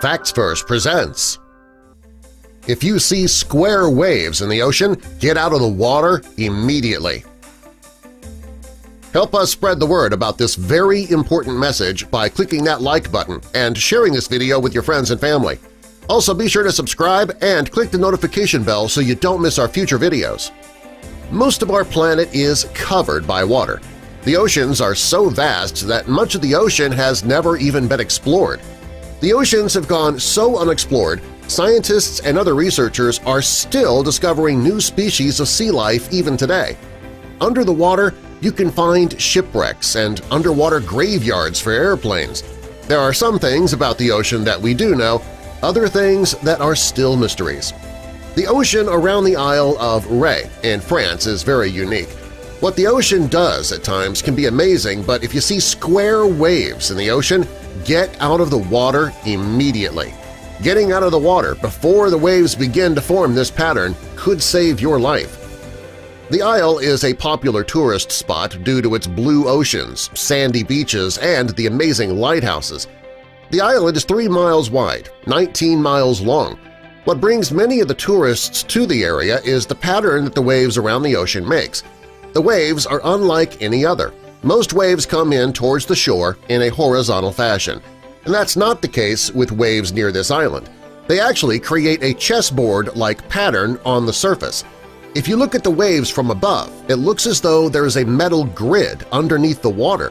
Facts First presents. If you see square waves in the ocean, get out of the water immediately. Help us spread the word about this very important message by clicking that like button and sharing this video with your friends and family. Also, be sure to subscribe and click the notification bell so you don't miss our future videos. Most of our planet is covered by water. The oceans are so vast that much of the ocean has never even been explored. The oceans have gone so unexplored, scientists and other researchers are still discovering new species of sea life even today. Under the water, you can find shipwrecks and underwater graveyards for airplanes. There are some things about the ocean that we do know, other things that are still mysteries. The ocean around the Isle of Ré in France is very unique. What the ocean does at times can be amazing, but if you see square waves in the ocean, get out of the water immediately. Getting out of the water before the waves begin to form this pattern could save your life. The Isle is a popular tourist spot due to its blue oceans, sandy beaches, and the amazing lighthouses. The island is 3 miles wide, 19 miles long. What brings many of the tourists to the area is the pattern that the waves around the ocean makes. The waves are unlike any other. Most waves come in towards the shore in a horizontal fashion, and that's not the case with waves near this island. They actually create a chessboard-like pattern on the surface. If you look at the waves from above, it looks as though there is a metal grid underneath the water.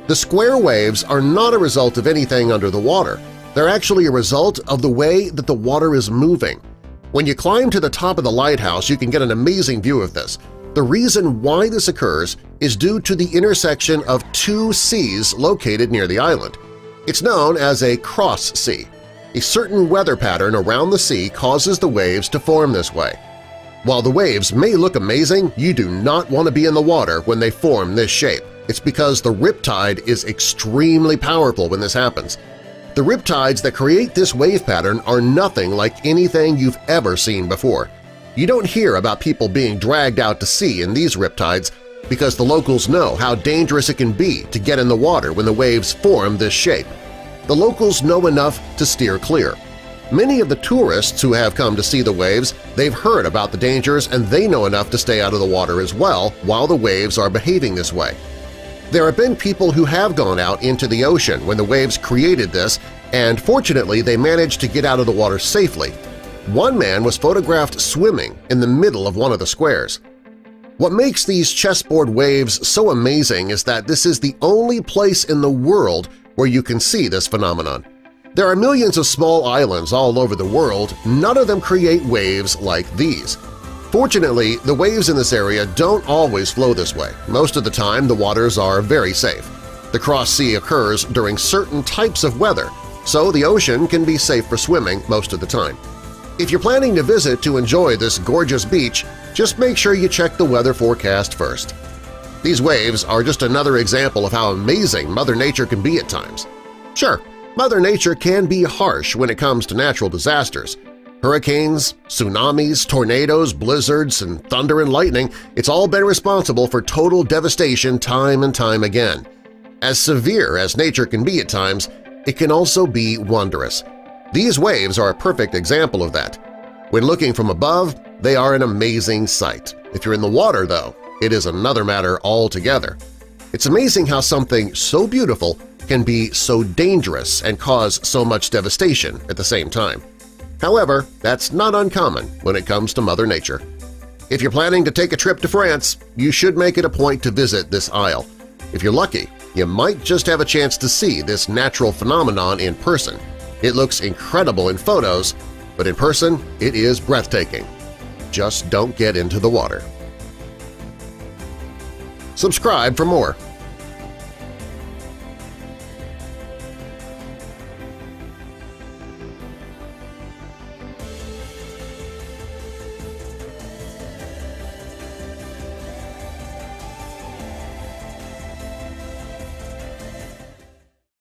The square waves are not a result of anything under the water. They're actually a result of the way that the water is moving. When you climb to the top of the lighthouse, you can get an amazing view of this. The reason why this occurs is due to the intersection of two seas located near the island. It's known as a cross sea. A certain weather pattern around the sea causes the waves to form this way. While the waves may look amazing, you do not want to be in the water when they form this shape. It's because the riptide is extremely powerful when this happens. The riptides that create this wave pattern are nothing like anything you've ever seen before. You don't hear about people being dragged out to sea in these riptides because the locals know how dangerous it can be to get in the water when the waves form this shape. The locals know enough to steer clear. Many of the tourists who have come to see the waves, they've heard about the dangers and they know enough to stay out of the water as well while the waves are behaving this way. There have been people who have gone out into the ocean when the waves created this, and fortunately they managed to get out of the water safely. One man was photographed swimming in the middle of one of the squares. What makes these chessboard waves so amazing is that this is the only place in the world where you can see this phenomenon. There are millions of small islands all over the world, none of them create waves like these. Fortunately, the waves in this area don't always flow this way. Most of the time, the waters are very safe. The cross sea occurs during certain types of weather, so the ocean can be safe for swimming most of the time. If you're planning to visit to enjoy this gorgeous beach, just make sure you check the weather forecast first. These waves are just another example of how amazing Mother Nature can be at times. Sure, Mother Nature can be harsh when it comes to natural disasters. Hurricanes, tsunamis, tornadoes, blizzards, and thunder and lightning, it's all been responsible for total devastation time and time again. As severe as nature can be at times, it can also be wondrous. These waves are a perfect example of that. When looking from above, they are an amazing sight. If you're in the water, though, it is another matter altogether. It's amazing how something so beautiful can be so dangerous and cause so much devastation at the same time. However, that's not uncommon when it comes to Mother Nature. If you're planning to take a trip to France, you should make it a point to visit this isle. If you're lucky, you might just have a chance to see this natural phenomenon in person. It looks incredible in photos, but in person it is breathtaking. Just don't get into the water. Subscribe for more.